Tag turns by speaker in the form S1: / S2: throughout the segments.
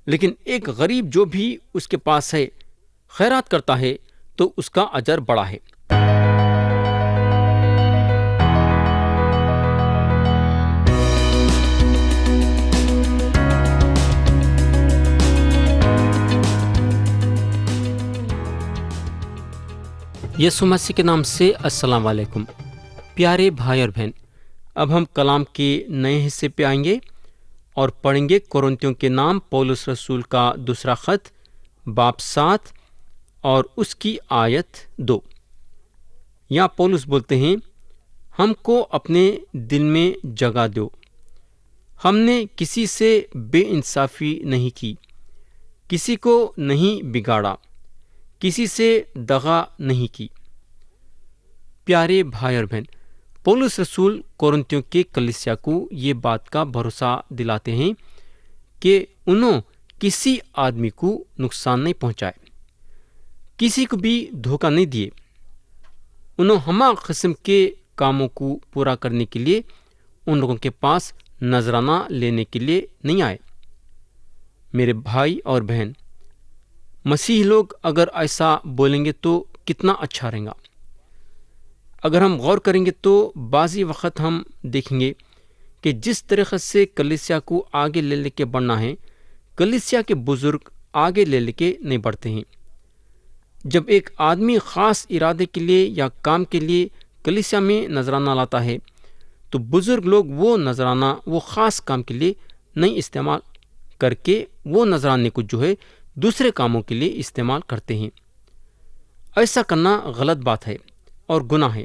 S1: لیکن ایک غریب جو بھی اس کے پاس ہے خیرات کرتا ہے تو اس کا اجر بڑا ہے۔ یسوع مسیح کے نام سے السلام علیکم پیارے بھائی اور بہن، اب ہم کلام کے نئے حصے پہ آئیں گے اور پڑھیں گے کورنتھیوں کے نام پولس رسول کا دوسرا خط باب 7 اور اس کی آیت 2۔ یہاں پولس بولتے ہیں، ہم کو اپنے دل میں جگہ دو، ہم نے کسی سے بے انصافی نہیں کی، کسی کو نہیں بگاڑا، کسی سے دغا نہیں کی۔ پیارے بھائی اور بہن، پولس رسول کورنتھیوں کے کلیسیا کو یہ بات کا بھروسہ دلاتے ہیں کہ انہوں کسی آدمی کو نقصان نہیں پہنچائے، کسی کو بھی دھوکہ نہیں دیے، انہوں ہما قسم کے کاموں کو پورا کرنے کے لیے ان لوگوں کے پاس نذرانہ لینے کے لیے نہیں آئے۔ میرے بھائی اور بہن، مسیح لوگ اگر ایسا بولیں گے تو کتنا اچھا رہے گا۔ اگر ہم غور کریں گے تو بعضی وقت ہم دیکھیں گے کہ جس طریقے سے کلیسیا کو آگے لے کے بڑھنا ہے، کلیسیا کے بزرگ آگے لے کے نہیں بڑھتے ہیں۔ جب ایک آدمی خاص ارادے کے لیے یا کام کے لیے کلیسیا میں نذرانہ لاتا ہے تو بزرگ لوگ وہ نذرانہ وہ خاص کام کے لیے نہیں استعمال کر کے وہ نذرانے کو جو ہے دوسرے کاموں کے لیے استعمال کرتے ہیں۔ ایسا کرنا غلط بات ہے اور گناہ ہے۔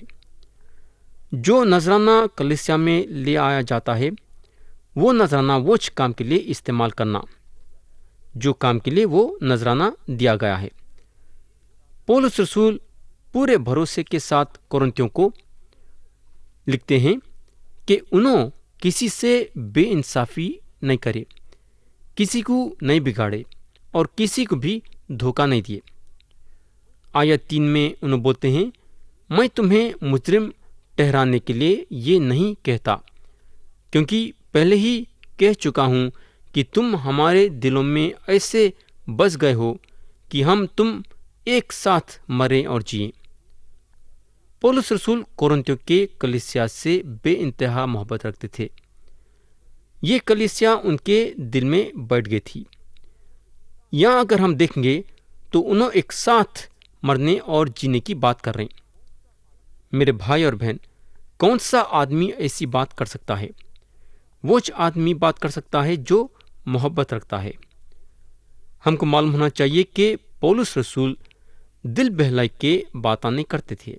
S1: جو نذرانہ کلیسیا میں لے آیا جاتا ہے وہ نذرانہ وہ کام کے لیے استعمال کرنا جو کام کے لیے وہ نذرانہ دیا گیا ہے۔ پولس رسول پورے بھروسے کے ساتھ کورنتھیوں کو لکھتے ہیں کہ انہوں کسی سے بے انصافی نہیں کرے، کسی کو نہیں بگاڑے اور کسی کو بھی دھوکہ نہیں دیے۔ آیت 3 میں انہوں بولتے ہیں، میں تمہیں مجرم ٹھہرانے کے لیے یہ نہیں کہتا، کیونکہ پہلے ہی کہہ چکا ہوں کہ تم ہمارے دلوں میں ایسے بس گئے ہو کہ ہم تم ایک ساتھ مریں اور جئیں۔ پولس رسول کورنتھیوں کے کلیسیا سے بے انتہا محبت رکھتے تھے۔ یہ کلیسیا ان کے دل میں بیٹھ گئی تھی۔ یہاں اگر ہم دیکھیں گے تو انہوں ایک ساتھ مرنے اور جینے کی بات کر رہے ہیں۔ میرے بھائی اور بہن، کون سا آدمی ایسی بات کر سکتا ہے؟ وہ آدمی بات کر سکتا ہے جو محبت رکھتا ہے۔ ہم کو معلوم ہونا چاہیے کہ پولس رسول دل بہلائی کے باتیں نہیں کرتے تھے،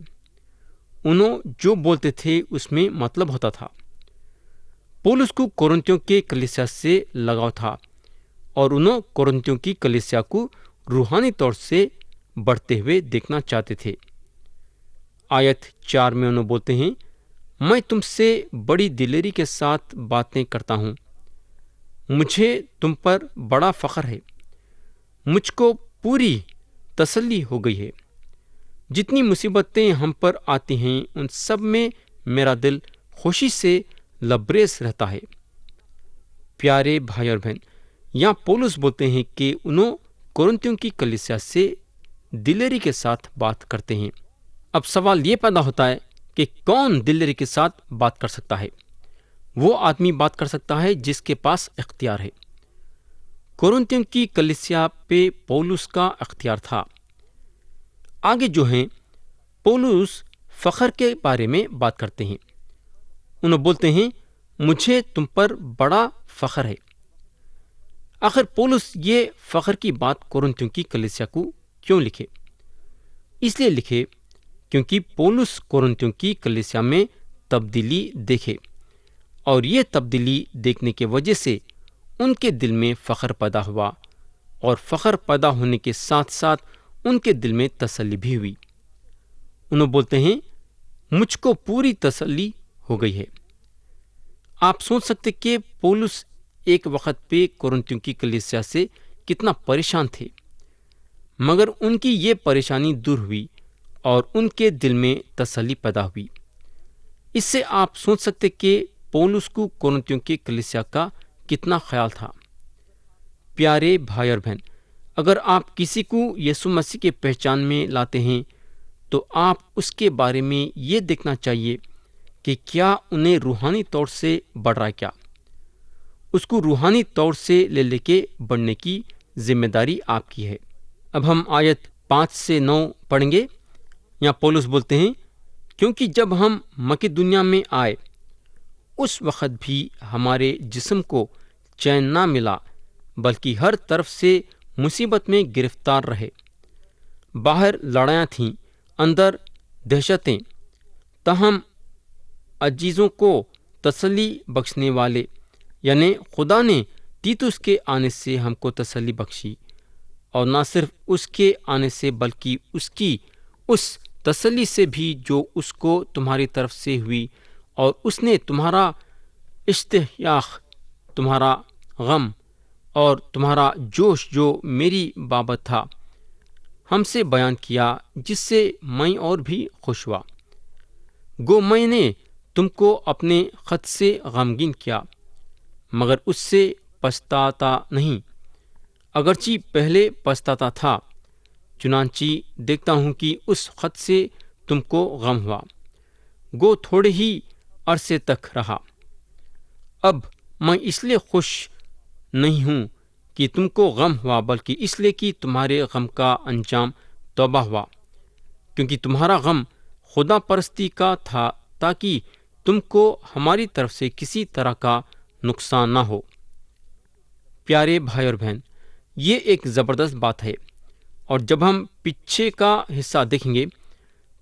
S1: انہوں جو بولتے تھے اس میں مطلب ہوتا تھا۔ پولس کو کورنتھیوں کے کلیسیا سے لگاؤ تھا اور انہوں کورنتھیوں کی کلیسیا کو روحانی طور سے بڑھتے ہوئے دیکھنا چاہتے تھے۔ آیت 4 میں انہوں بولتے ہیں، میں تم سے بڑی دلیری کے ساتھ باتیں کرتا ہوں، مجھے تم پر بڑا فخر ہے، مجھ کو پوری تسلی ہو گئی ہے۔ جتنی مصیبتیں ہم پر آتی ہیں ان سب میں میرا دل خوشی سے لبریز رہتا ہے۔ پیارے بھائی اور بہن، یہاں پولس بولتے ہیں کہ انہوں کورنتھیوں کی کلیسیا سے دلیری کے ساتھ بات کرتے ہیں۔ اب سوال یہ پیدا ہوتا ہے کہ کون دلیری کے ساتھ بات کر سکتا ہے؟ وہ آدمی بات کر سکتا ہے جس کے پاس اختیار ہے۔ کورنتھیوں کی کلیسیا پہ پولس کا اختیار تھا۔ آگے جو ہیں پولس فخر کے بارے میں بات کرتے ہیں۔ انہوں بولتے ہیں، مجھے تم پر بڑا فخر ہے۔ آخر پولس یہ فخر کی بات کورنتھیوں کی کلیسیا کو کیوں لکھے؟ اس لیے لکھے کیونکہ پولس کورنتھیوں کی کلیسیا میں تبدیلی دیکھے، اور یہ تبدیلی دیکھنے کی وجہ سے ان کے دل میں فخر پیدا ہوا، اور فخر پیدا ہونے کے ساتھ ساتھ ان کے دل میں تسلی بھی ہوئی۔ انہوں بولتے ہیں، مجھ کو پوری تسلی ہو گئی ہے۔ آپ سوچ سکتے کہ پولس ایک وقت پہ کورنتھیوں کی کلیسیا سے کتنا پریشان تھے، مگر ان کی یہ پریشانی دور ہوئی اور ان کے دل میں تسلی پیدا ہوئی۔ اس سے آپ سوچ سکتے کہ پولس کو کورنتھیوں کی کلیسیا کا کتنا خیال تھا۔ پیارے بھائی اور بہن، اگر آپ کسی کو یسوع مسیح کے پہچان میں لاتے ہیں تو آپ اس کے بارے میں یہ دیکھنا چاہیے کہ کیا انہیں روحانی طور سے بڑھ رہا ہے، کیا اس کو روحانی طور سے لے کے بڑھنے کی ذمہ داری آپ کی ہے۔ اب ہم آیت 5 سے 9 پڑھیں گے۔ یہاں پولس بولتے ہیں، کیونکہ جب ہم مقدونیہ میں آئے اس وقت بھی ہمارے جسم کو چین نہ ملا، بلکہ ہر طرف سے مصیبت میں گرفتار رہے۔ باہر لڑائیاں تھیں، اندر دہشتیں، تاہم عزیزوں کو تسلی بخشنے والے یعنی خدا نے تیتس کے آنے سے ہم کو تسلی بخشی، اور نہ صرف اس کے آنے سے بلکہ اس کی اس تسلی سے بھی جو اس کو تمہاری طرف سے ہوئی، اور اس نے تمہارا اشتیاق، تمہارا غم اور تمہارا جوش جو میری بابت تھا ہم سے بیان کیا، جس سے میں اور بھی خوش ہوا۔ گو میں نے تم کو اپنے خط سے غمگین کیا، مگر اس سے پچھتاتا نہیں، اگرچہ پہلے پچھتاتا تھا، چنانچہ دیکھتا ہوں کہ اس خط سے تم کو غم ہوا، گو تھوڑے ہی عرصے تک رہا۔ اب میں اس لیے خوش نہیں ہوں کہ تم کو غم ہوا، بلکہ اس لیے کہ تمہارے غم کا انجام توبہ ہوا، کیونکہ تمہارا غم خدا پرستی کا تھا، تاکہ تم کو ہماری طرف سے کسی طرح کا نقصان نہ ہو۔ پیارے بھائی اور بہن، یہ ایک زبردست بات ہے، اور جب ہم پیچھے کا حصہ دیکھیں گے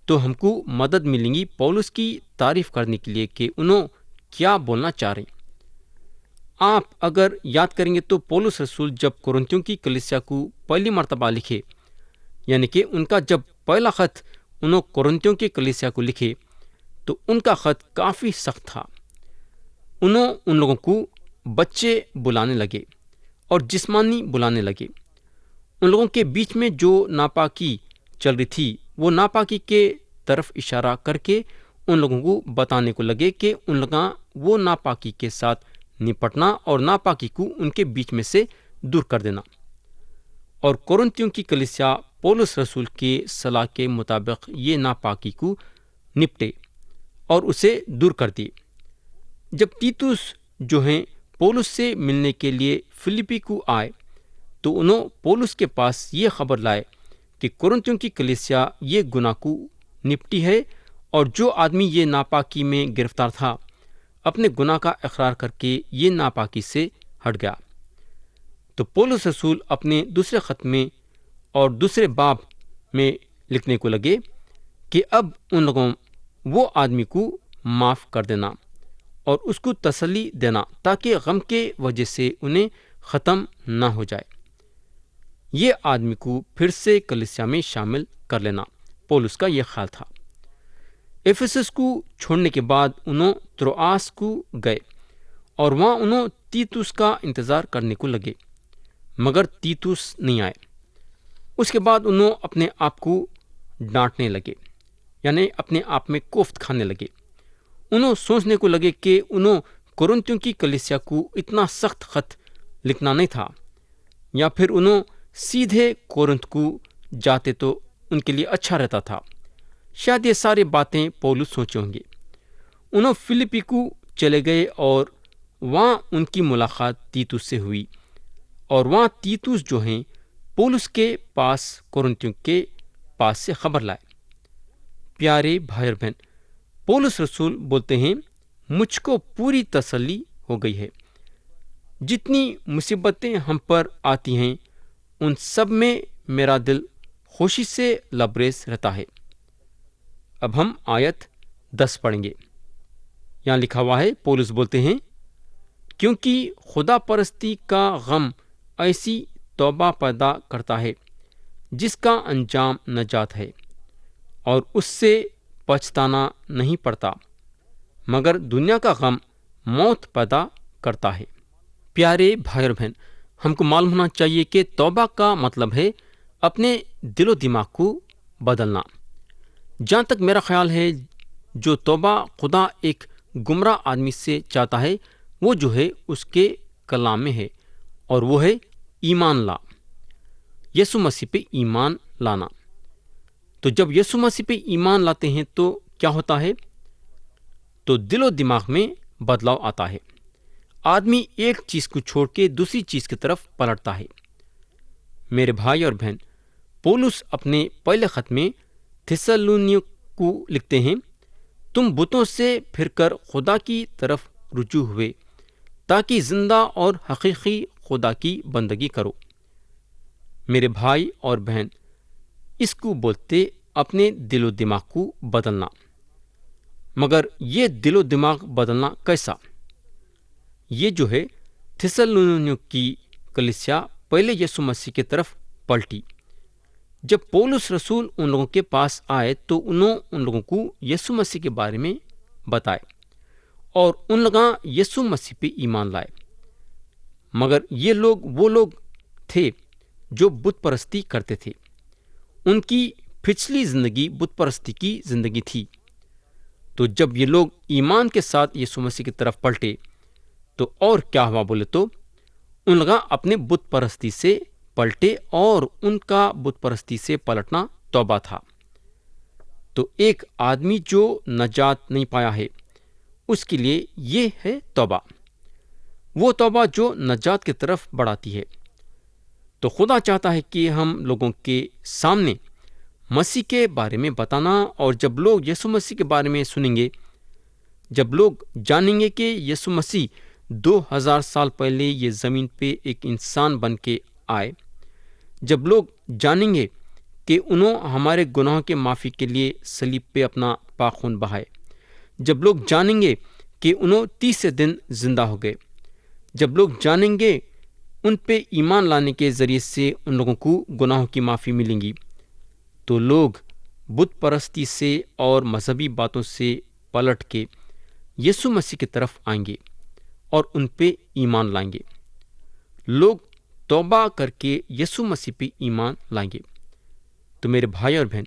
S1: تو ہم کو مدد ملیں گی پولس کی تعریف کرنے کے لیے کہ انہوں کیا بولنا چاہ رہے ہیں۔ آپ اگر یاد کریں گے تو پولس رسول جب کورنتھیوں کی کلیسیا کو پہلی مرتبہ لکھے، یعنی کہ ان کا جب پہلا خط انہوں کورنتھیوں کی کلیسیا کو لکھے تو ان کا خط کافی سخت تھا۔ انہوں ان لوگوں کو بچے بلانے لگے اور جسمانی بلانے لگے۔ ان لوگوں کے بیچ میں جو ناپاکی چل رہی تھی وہ ناپاکی کے طرف اشارہ کر کے ان لوگوں کو بتانے کو لگے کہ ان لوگاں وہ ناپاکی کے ساتھ نپٹنا اور ناپاکی کو ان کے بیچ میں سے دور کر دینا۔ اور کورنتھیوں کی کلیسیا پولس رسول کے صلاح کے مطابق یہ ناپاکی کو نپٹے اور اسے دور کر دیے۔ جب تیتس جو ہیں پولس سے ملنے کے لیے فلپی کو آئے تو انہوں پولس کے پاس یہ خبر لائے کہ کورنتھیوں کی کلیسیا یہ گناہ کو نپٹی ہے، اور جو آدمی یہ ناپاکی میں گرفتار تھا اپنے گناہ کا اقرار کر کے یہ ناپاکی سے ہٹ گیا۔ تو پولس رسول اپنے دوسرے خط میں اور دوسرے باب میں لکھنے کو لگے کہ اب ان لوگوں وہ آدمی کو معاف کر دینا اور اس کو تسلی دینا، تاکہ غم کے وجہ سے انہیں ختم نہ ہو جائے۔ یہ آدمی کو پھر سے کلیسیا میں شامل کر لینا پولس کا یہ خیال تھا۔ ایفیسس کو چھوڑنے کے بعد انہوں تروآس کو گئے اور وہاں انہوں تیتس کا انتظار کرنے کو لگے، مگر تیتس نہیں آئے۔ اس کے بعد انہوں اپنے آپ کو ڈانٹنے لگے، یعنی اپنے آپ میں کوفت کھانے لگے۔ انہوں سوچنے کو لگے کہ انہوں کورنتھیوں کی کلیسیا کو اتنا سخت خط لکھنا نہیں تھا، یا پھر انہوں سیدھے کورنتھ کو جاتے تو ان کے لیے اچھا رہتا تھا۔ شاید یہ ساری باتیں پولس سوچے ہوں گے۔ انہوں فلپی کو چلے گئے اور وہاں ان کی ملاقات تیتس سے ہوئی، اور وہاں تیتس جو ہیں پولس کے پاس کورنتھیوں کے پاس سے خبر لائے۔ پیارے بھائی اور بہن، پولس رسول بولتے ہیں، مجھ کو پوری تسلی ہو گئی ہے۔ جتنی مصیبتیں ہم پر آتی ہیں ان سب میں میرا دل خوشی سے لبریز رہتا ہے۔ اب ہم آیت 10 پڑھیں گے۔ یہاں لکھا ہوا ہے، پولس بولتے ہیں، کیونکہ خدا پرستی کا غم ایسی توبہ پیدا کرتا ہے جس کا انجام نجات ہے، اور اس سے پچھتانا نہیں پڑتا، مگر دنیا کا غم موت پیدا کرتا ہے۔ پیارے بھائی اور بہن، ہم کو معلوم ہونا چاہیے کہ توبہ کا مطلب ہے اپنے دل و دماغ کو بدلنا۔ جہاں تک میرا خیال ہے، جو توبہ خدا ایک گمراہ آدمی سے چاہتا ہے وہ جو ہے اس کے کلام میں ہے، اور وہ ہے ایمان لا، یسوع مسیح پہ ایمان لانا۔ تو جب یسوع مسیح پہ ایمان لاتے ہیں تو کیا ہوتا ہے؟ تو دل و دماغ میں بدلاؤ آتا ہے۔ آدمی ایک چیز کو چھوڑ کے دوسری چیز کی طرف پلٹتا ہے۔ میرے بھائی اور بہن، پولس اپنے پہلے خط میں تھیسالونیوں کو لکھتے ہیں، تم بتوں سے پھر کر خدا کی طرف رجوع ہوئے تاکہ زندہ اور حقیقی خدا کی بندگی کرو۔ میرے بھائی اور بہن، اس کو بولتے اپنے دل و دماغ کو بدلنا۔ مگر یہ دل و دماغ بدلنا کیسا؟ یہ جو ہے تھیسالونیوں کی کلیسیا پہلے یسوع مسیح کی طرف پلٹی۔ جب پولس رسول ان لوگوں کے پاس آئے تو انہوں ان لوگوں کو یسوع مسیح کے بارے میں بتائے اور ان لوگاں یسوع مسیح پہ ایمان لائے۔ مگر یہ لوگ وہ لوگ تھے جو بت پرستی کرتے تھے۔ ان کی پچھلی زندگی بت پرستی کی زندگی تھی۔ تو جب یہ لوگ ایمان کے ساتھ یسوع مسیح کی طرف پلٹے تو اور کیا ہوا بولے تو ان لوگاں اپنے بت پرستی سے پلٹے اور ان کا بت پرستی سے پلٹنا توبہ تھا۔ تو ایک آدمی جو نجات نہیں پایا ہے اس کے لیے یہ ہے توبہ، وہ توبہ جو نجات کی طرف بڑھاتی ہے۔ تو خدا چاہتا ہے کہ ہم لوگوں کے سامنے مسیح کے بارے میں بتانا، اور جب لوگ یسوع مسیح کے بارے میں سنیں گے، جب لوگ جانیں گے کہ یسوع مسیح 2000 سال پہلے یہ زمین پہ ایک انسان بن کے آئے، جب لوگ جانیں گے کہ انہوں ہمارے گناہوں کے معافی کے لیے صلیب پہ اپنا پاک خون بہائے، جب لوگ جانیں گے کہ انہوں تیسرے دن زندہ ہو گئے، جب لوگ جانیں گے ان پہ ایمان لانے کے ذریعے سے ان لوگوں کو گناہوں کی معافی ملیں گی، تو لوگ بت پرستی سے اور مذہبی باتوں سے پلٹ کے یسوع مسیح کی طرف آئیں گے اور ان پہ ایمان لائیں گے۔ لوگ توبہ کر کے یسوع مسیح پہ ایمان لائیں گے۔ تو میرے بھائی اور بہن،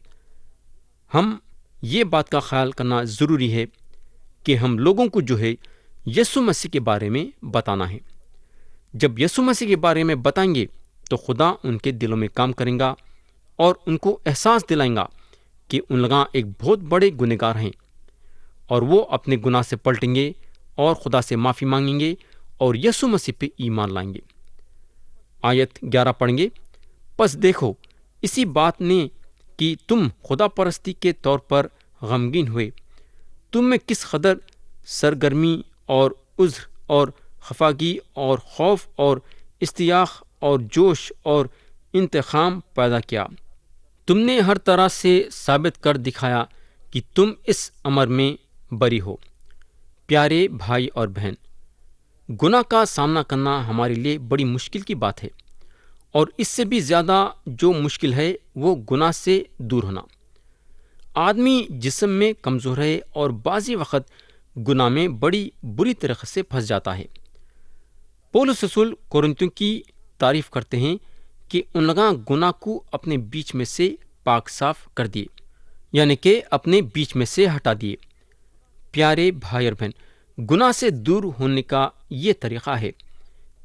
S1: ہم یہ بات کا خیال کرنا ضروری ہے کہ ہم لوگوں کو جو ہے یسوع مسیح کے بارے میں بتانا ہے۔ جب یسوع مسیح کے بارے میں بتائیں گے تو خدا ان کے دلوں میں کام کریں گا اور ان کو احساس دلائیں گا کہ ان لوگاں ایک بہت بڑے گنہگار ہیں، اور وہ اپنے گناہ سے پلٹیں گے اور خدا سے معافی مانگیں گے اور یسوع مسیح پہ ایمان لائیں گے۔ آیت 11 پڑھیں گے، پس دیکھو اسی بات نے کہ تم خدا پرستی کے طور پر غمگین ہوئے، تم میں کس قدر سرگرمی اور عذر اور خفاگی اور خوف اور اشتیاق اور جوش اور انتقام پیدا کیا۔ تم نے ہر طرح سے ثابت کر دکھایا کہ تم اس امر میں بری ہو۔ پیارے بھائی اور بہن، گناہ کا سامنا کرنا ہمارے لیے بڑی مشکل کی بات ہے، اور اس سے بھی زیادہ جو مشکل ہے وہ گناہ سے دور ہونا۔ آدمی جسم میں کمزور ہے اور بعضی وقت گناہ میں بڑی بری طریقے سے پھنس جاتا ہے۔ پولس رسول کورنتھیوں کی تعریف کرتے ہیں کہ ان لوگاں گناہ کو اپنے بیچ میں سے پاک صاف کر دیے، یعنی کہ اپنے بیچ میں سے ہٹا دیے۔ پیارے بھائی اور بہن، گناہ سے دور ہونے کا یہ طریقہ ہے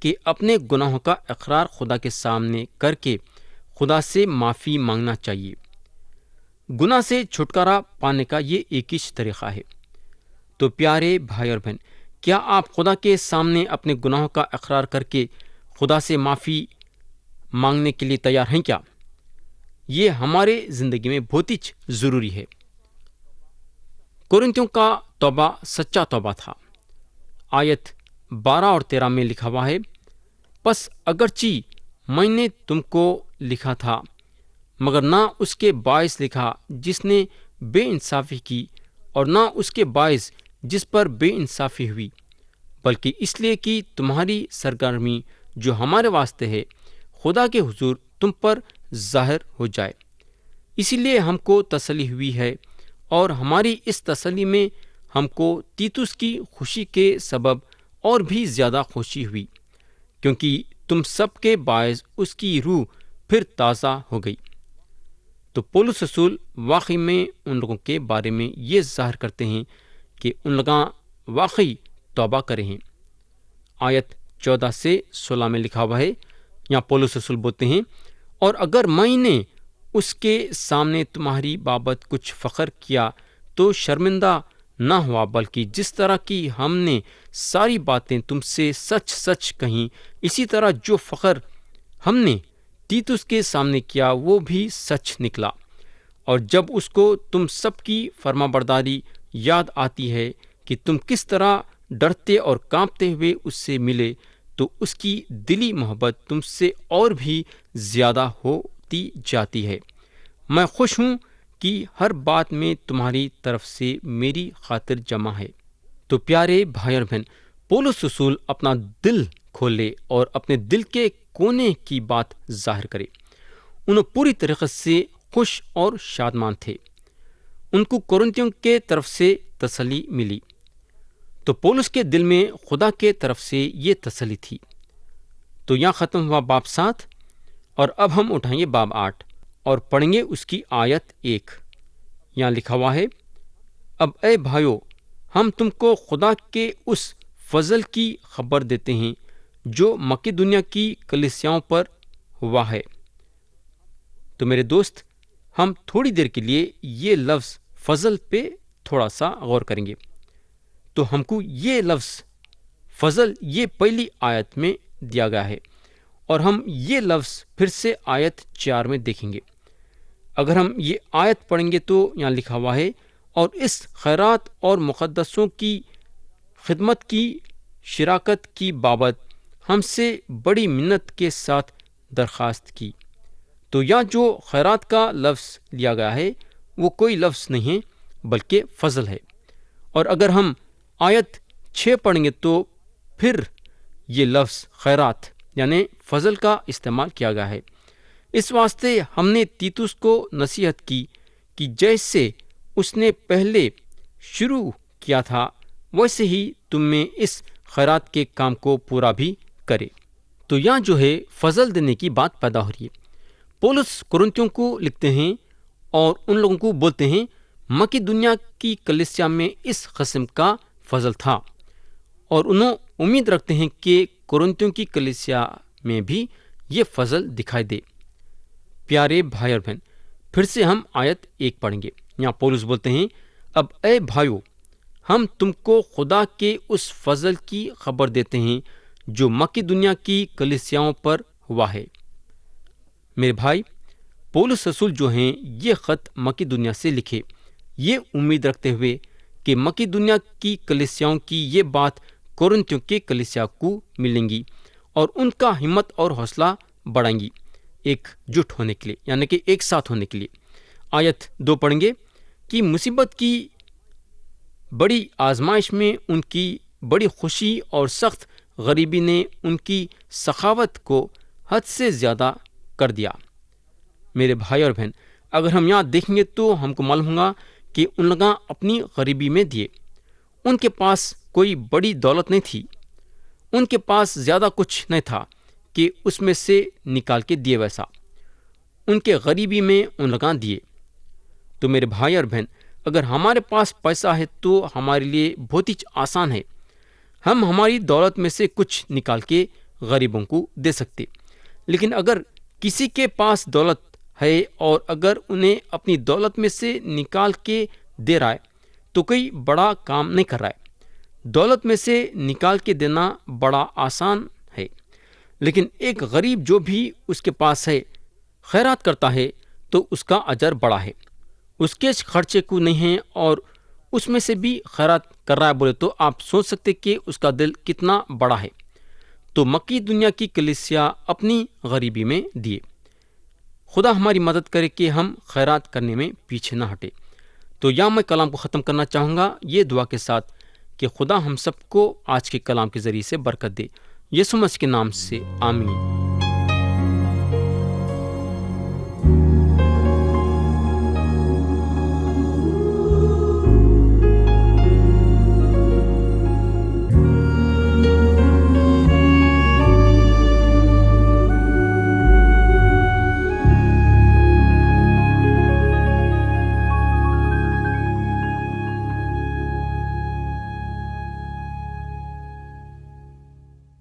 S1: کہ اپنے گناہوں کا اقرار خدا کے سامنے کر کے خدا سے معافی مانگنا چاہیے۔ گناہ سے چھٹکارا پانے کا یہ ایک ہی طریقہ ہے۔ تو پیارے بھائی اور بہن، کیا آپ خدا کے سامنے اپنے گناہوں کا اقرار کر کے خدا سے معافی مانگنے کے لیے تیار ہیں کیا؟ یہ ہمارے زندگی میں بہت ہی ضروری ہے۔ کورنتھیوں کا توبہ سچا توبہ تھا۔ آیت 12 اور 13 میں لکھا ہوا ہے، پس اگرچہ میں نے تم کو لکھا تھا، مگر نہ اس کے باعث لکھا جس نے بے انصافی کی، اور نہ اس کے باعث جس پر بے انصافی ہوئی، بلکہ اس لیے کہ تمہاری سرگرمی جو ہمارے واسطے ہے خدا کے حضور تم پر ظاہر ہو جائے۔ اسی لیے ہم کو تسلی ہوئی ہے، اور ہماری اس تسلی میں ہم کو تیتوس کی خوشی کے سبب اور بھی زیادہ خوشی ہوئی، کیونکہ تم سب کے باعث اس کی روح پھر تازہ ہو گئی۔ تو پولس رسول واقعی میں ان لوگوں کے بارے میں یہ ظاہر کرتے ہیں کہ ان لوگاں واقعی توبہ کرے ہیں۔ آیت 14 سے 16 میں لکھا ہوا ہے، یہاں پولس رسول بولتے ہیں، اور اگر میں نے اس کے سامنے تمہاری بابت کچھ فخر کیا تو شرمندہ نہ ہوا، بلکہ جس طرح کی ہم نے ساری باتیں تم سے سچ سچ کہیں، اسی طرح جو فخر ہم نے تیتس کے سامنے کیا وہ بھی سچ نکلا۔ اور جب اس کو تم سب کی فرما برداری یاد آتی ہے کہ تم کس طرح ڈرتے اور کانپتے ہوئے اس سے ملے، تو اس کی دلی محبت تم سے اور بھی زیادہ ہوتی جاتی ہے۔ میں خوش ہوں کہ ہر بات میں تمہاری طرف سے میری خاطر جمع ہے۔ تو پیارے بھائی اور بہن، پولس رسول اپنا دل کھولے اور اپنے دل کے کونے کی بات ظاہر کرے۔ انہوں پوری طریقے سے خوش اور شادمان تھے۔ ان کو کورنتھیوں کے طرف سے تسلی ملی، تو پولس کے دل میں خدا کے طرف سے یہ تسلی تھی۔ تو یہاں ختم ہوا باب 7، اور اب ہم اٹھائیں گے باب 8 اور پڑھیں گے اس کی آیت 1۔ یہاں لکھا ہوا ہے، اب اے بھائیو، ہم تم کو خدا کے اس فضل کی خبر دیتے ہیں جو مقدونیہ کی کلیسیاؤں پر ہوا ہے۔ تو میرے دوست، ہم تھوڑی دیر کے لیے یہ لفظ فضل پہ تھوڑا سا غور کریں گے۔ تو ہم کو یہ لفظ فضل یہ پہلی آیت میں دیا گیا ہے، اور ہم یہ لفظ پھر سے آیت 4 میں دیکھیں گے۔ اگر ہم یہ آیت پڑھیں گے تو یہاں لکھا ہوا ہے، اور اس خیرات اور مقدسوں کی خدمت کی شراکت کی بابت ہم سے بڑی منت کے ساتھ درخواست کی۔ تو یہاں جو خیرات کا لفظ لیا گیا ہے وہ کوئی لفظ نہیں ہے بلکہ فضل ہے۔ اور اگر ہم آیت 6 پڑھیں گے تو پھر یہ لفظ خیرات یعنی فضل کا استعمال کیا گیا ہے۔ اس واسطے ہم نے تیتس کو نصیحت کی کہ جیسے اس نے پہلے شروع کیا تھا ویسے ہی تم میں اس خیرات کے کام کو پورا بھی کرے۔ تو یہاں جو ہے فضل دینے کی بات پیدا ہو رہی ہے۔ پولس کورنتھیوں کو لکھتے ہیں اور ان لوگوں کو بولتے ہیں مقدونیہ کی کلیسیا میں اس قسم کا فضل تھا، اور انہوں امید رکھتے ہیں کہ کورنتھیوں کی کلیسیا میں بھی یہ فضل دکھائی دے۔ پیارے بھائی اور بہن، پھر سے ہم آیت 1 پڑھیں گے۔ یہاں پولس بولتے ہیں، اب اے بھائیو، ہم تم کو خدا کے اس فضل کی خبر دیتے ہیں جو مقدونیہ کی کلیسیاؤں پر ہوا ہے۔ میرے بھائی، پولس رسول جو ہیں یہ خط مقدونیہ سے لکھے، یہ امید رکھتے ہوئے کہ مقدونیہ کی کلیسیاؤں کی یہ بات کورنتھیوں کے کلیسیا کو ملیں گی اور ان کا ہمت اور حوصلہ بڑھائیں گی ایک جٹ ہونے کے لیے، یعنی کہ ایک ساتھ ہونے کے لیے۔ آیت 2 پڑھیں گے کہ مصیبت کی بڑی آزمائش میں ان کی بڑی خوشی اور سخت غریبی نے ان کی سخاوت کو حد سے زیادہ کر دیا۔ میرے بھائی اور بہن، اگر ہم یہاں دیکھیں گے تو ہم کو معلوم ہوگا کہ ان لوگاں اپنی غریبی میں دیے۔ ان کے پاس کوئی بڑی دولت نہیں تھی، ان کے پاس زیادہ کچھ نہیں تھا کہ اس میں سے نکال کے دیے، ویسا ان کے غریبی میں ان لوگاں دیے۔ تو میرے بھائی اور بہن، اگر ہمارے پاس پیسہ ہے تو ہمارے لیے بہت ہی آسان ہے، ہم ہماری دولت میں سے کچھ نکال کے غریبوں کو دے سکتے۔ لیکن اگر کسی کے پاس دولت ہے اور اگر انہیں اپنی دولت میں سے نکال کے دے رہا ہے تو کوئی بڑا کام نہیں کر رہا ہے۔ دولت میں سے نکال کے دینا بڑا آسان ہے، لیکن ایک غریب جو بھی اس کے پاس ہے خیرات کرتا ہے تو اس کا اجر بڑا ہے، اس کے خرچے کو نہیں ہے اور اس میں سے بھی خیرات کر رہا ہے بولے تو آپ سوچ سکتے کہ اس کا دل کتنا بڑا ہے۔ تو مقدونیہ کی کلیسیا اپنی غریبی میں دیے۔ خدا ہماری مدد کرے کہ ہم خیرات کرنے میں پیچھے نہ ہٹے۔ تو یہاں میں کلام کو ختم کرنا چاہوں گا یہ دعا کے ساتھ کہ خدا ہم سب کو آج کے کلام کے ذریعے سے برکت دے، یسوع مسیح کے نام سے آمین۔